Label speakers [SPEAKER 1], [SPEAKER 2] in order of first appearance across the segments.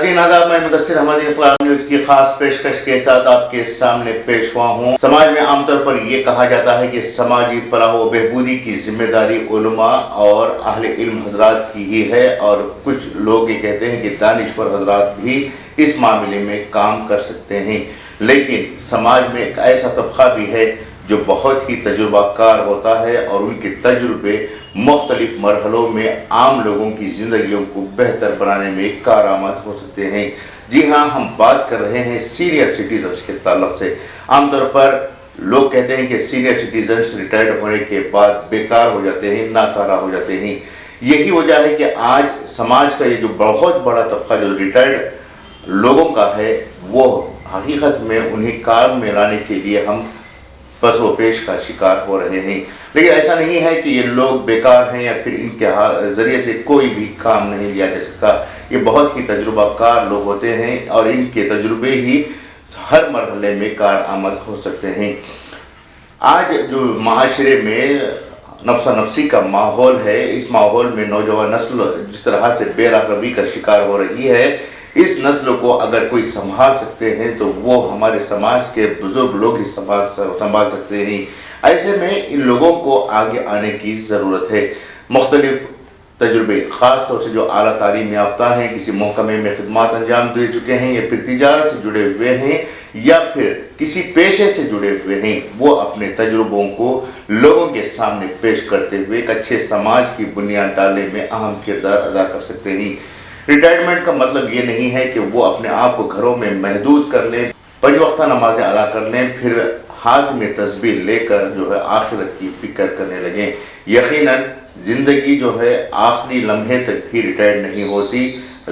[SPEAKER 1] नाज़रीन आदाब, मैं मुदस्सिर अहमद इनकलाब न्यूज़ की खास पेशकश के साथ आपके सामने पेश हुआ हूँ। समाज में आमतौर पर ये कहा जाता है कि समाजी फलाह व बहबूदी की जिम्मेदारी उलमा और अहले इल्म हजरात की ही है, और कुछ लोग ये कहते हैं कि दानिश्वर हजरात भी इस मामले में काम कर सकते हैं। लेकिन समाज में एक ऐसा तबका भी है जो बहुत ही तजुर्बाकार होता है और उनके तजुर्बे मुख्तलिफ मरहलों में आम लोगों की ज़िंदगियों को बेहतर बनाने में कारआमद हो सकते हैं। जी हाँ, हम बात कर रहे हैं सीनियर सिटीजन्स के ताल्लुक़ से। आमतौर पर लोग कहते हैं कि सीनियर सिटीजन्स रिटायर्ड होने के बाद बेकार हो जाते हैं, नाकारा हो जाते हैं। यही वजह है कि आज समाज का ये जो बहुत बड़ा तबका जो रिटायर्ड लोगों का है, वो हकीकत में उन्हें काम में लाने के लिए हम पस व पेश का शिकार हो रहे हैं। लेकिन ऐसा नहीं है कि ये लोग बेकार हैं या फिर इनके ज़रिए से कोई भी काम नहीं लिया जा सकता। ये बहुत ही तजुर्बाकार लोग होते हैं और इनके तजुर्बे ही हर मरहले में कारआमद हो सकते हैं। आज जो माशरे में नफ्सा नफसी का माहौल है, इस माहौल में नौजवान नस्ल जिस तरह से बेराहवी का शिकार हो रही है, इस नस्ल को अगर कोई संभाल सकते हैं तो वो हमारे समाज के बुजुर्ग लोग ही संभाल सकते हैं। ऐसे में इन लोगों को आगे आने की ज़रूरत है। मुख्तलिफ तजुर्बे, ख़ास तौर से जो आला तालीम याफ्ता हैं, किसी महकमे में खिदमत अंजाम दे चुके हैं या फिर तिजारत से जुड़े हुए हैं या फिर किसी पेशे से जुड़े हुए हैं, वो अपने तजुर्बों को लोगों के सामने पेश करते हुए एक अच्छे समाज की बुनियाद डालने में अहम किरदार अदा कर सकते हैं। रिटायरमेंट का मतलब ये नहीं है कि वो अपने आप को घरों में महदूद कर लें, 5 वक्ता नमाज़ें अदा कर लें, फिर हाथ में तस्बीह लेकर जो है आखिरत की फ़िक्र करने लगें। यकीनन ज़िंदगी जो है आखिरी लम्हे तक भी रिटायर्ड नहीं होती।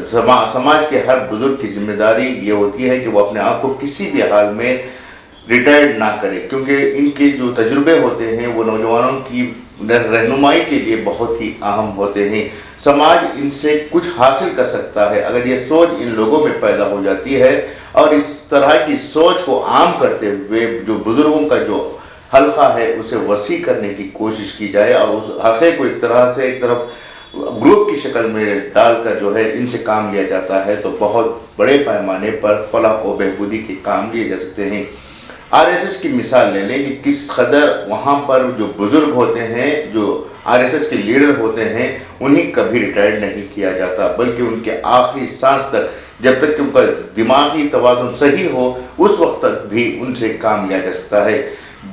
[SPEAKER 1] समाज के हर बुज़ुर्ग की ज़िम्मेदारी ये होती है कि वो अपने आप को किसी भी हाल में रिटायर्ड ना करे, क्योंकि इनके जो तजुर्बे होते हैं वो नौजवानों की रहनुमाई के लिए बहुत ही अहम होते हैं। समाज इनसे कुछ हासिल कर सकता है अगर ये सोच इन लोगों में पैदा हो जाती है, और इस तरह की सोच को आम करते हुए जो बुज़ुर्गों का जो हल्का है उसे वसी करने की कोशिश की जाए और उस हल्के को एक तरफ ग्रुप की शक्ल में डालकर जो है इनसे काम लिया जाता है, तो बहुत बड़े पैमाने पर फलाह व बहबूदी के काम लिए जा सकते हैं। आरएसएस की मिसाल ले लें कि किस कदर वहाँ पर जो बुज़ुर्ग होते हैं, जो आरएसएस के लीडर होते हैं, उन्हें कभी रिटायर्ड नहीं किया जाता, बल्कि उनके आखिरी सांस तक, जब तक कि उनका दिमागी तवाज़ुन सही हो, उस वक्त तक भी उनसे काम लिया जा सकता है।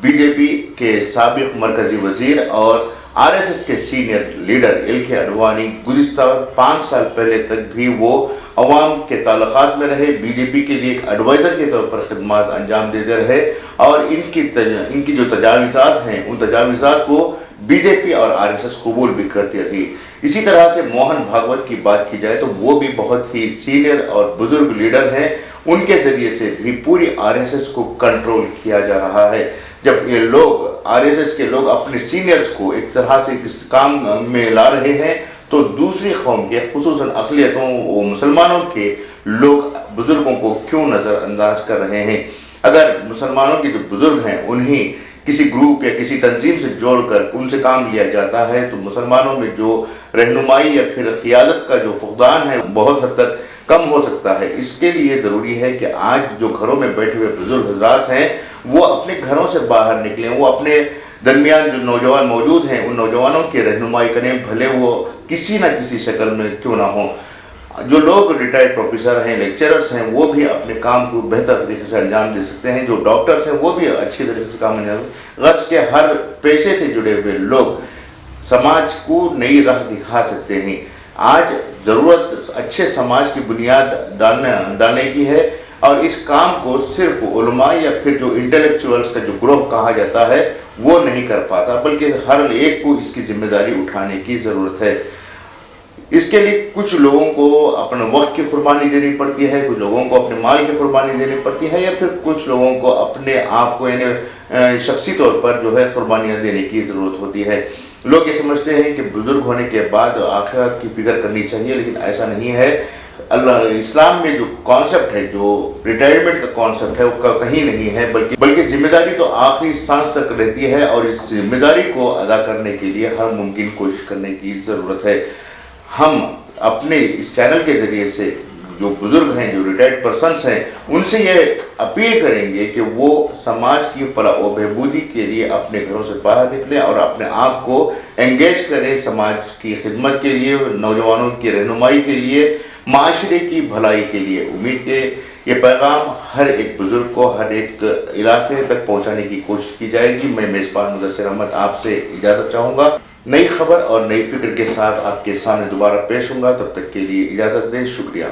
[SPEAKER 1] बीजेपी के साबिक मरकज़ी वज़ीर और आरएसएस के सीनियर लीडर एल.के. अडवाणी गुज़िश्ता 5 साल पहले तक भी वो अवाम के ताल्लुकात में रहे, बीजेपी के लिए एक एडवाइज़र के तौर पर खिदमत अंजाम देते रहे, और इनकी जो तजावीज़ात हैं उन तजावीज़ात को बीजेपी और आरएसएस कबूल भी करती रही। इसी तरह से मोहन भागवत की बात की जाए तो वो भी बहुत ही सीनियर और बुज़ुर्ग लीडर हैं, उनके ज़रिए से भी पूरी आरएसएस को कंट्रोल किया जा रहा है। जब ये लोग आरएसएस के लोग अपने सीनियर्स को एक तरह से इस काम में ला रहे हैं, तो दूसरी कौम के खुसूसन अक़लियतों व मुसलमानों के लोग बुज़ुर्गों को क्यों नज़रअंदाज कर रहे हैं। अगर मुसलमानों के जो बुज़ुर्ग हैं उन्हें किसी ग्रुप या किसी तंजीम से जोड़कर उनसे काम लिया जाता है, तो मुसलमानों में जो रहनुमाई या फिर क़ियादत का जो फुक़दान है बहुत हद तक कम हो सकता है। इसके लिए ज़रूरी है कि आज जो घरों में बैठे हुए बुज़ुर्ग हज़रात हैं वो अपने घरों से बाहर निकलें, वो अपने दरमियान जो नौजवान मौजूद हैं उन नौजवानों की रहनुमाई करें, भले वो किसी न किसी शक्ल में क्यों ना हो। जो लोग रिटायर्ड प्रोफेसर हैं, लेक्चरर्स हैं, वो भी अपने काम को बेहतर तरीके से अंजाम दे सकते हैं। जो डॉक्टर्स हैं वो भी अच्छी तरीके से काम अंजाम, गर्ज के हर पेशे से जुड़े हुए लोग समाज को नई राह दिखा सकते हैं। आज ज़रूरत अच्छे समाज की बुनियाद डालने की है, और इस काम को सिर्फ उलमा या फिर जो इंटेलेक्चुअल्स का जो ग्रोह कहा जाता है वो नहीं कर पाता, बल्कि हर एक को इसकी जिम्मेदारी उठाने की ज़रूरत है। इसके लिए कुछ लोगों को अपने वक्त की कुर्बानी देनी पड़ती है, कुछ लोगों को अपने माल की कुर्बानी देनी पड़ती है, या फिर कुछ लोगों को अपने आप को यानी शख्सी तौर पर जो है कुर्बानियाँ देने की ज़रूरत होती है। लोग ये समझते हैं कि बुज़ुर्ग होने के बाद आखिरत की फ़िक्र करनी चाहिए, लेकिन ऐसा नहीं है। अल्लाह इस्लाम में जो कॉन्सेप्ट है, जो रिटायरमेंट का कॉन्सेप्ट है, वो कहीं नहीं है, बल्कि जिम्मेदारी तो आखिरी सांस तक रहती है, और इस जिम्मेदारी को अदा करने के लिए हर मुमकिन कोशिश करने की ज़रूरत है। हम अपने इस चैनल के ज़रिए से جو بزرگ ہیں, جو ریٹائرڈ پرسنس ہیں, ان سے یہ اپیل کریں گے کہ وہ سماج کی فلاح و بہبودی کے لیے اپنے گھروں سے باہر نکلیں اور اپنے آپ کو انگیج کریں سماج کی خدمت کے لیے, نوجوانوں کی رہنمائی کے لیے, معاشرے کی بھلائی کے لیے. امید کہ یہ پیغام ہر ایک بزرگ کو, ہر ایک علاقے تک پہنچانے کی کوشش کی جائے گی. میں میزبان مدثر احمد آپ سے اجازت چاہوں گا. نئی خبر اور نئی فکر کے ساتھ آپ کے سامنے دوبارہ پیش ہوں گا. تب تک کے لیے اجازت دیں. شکریہ.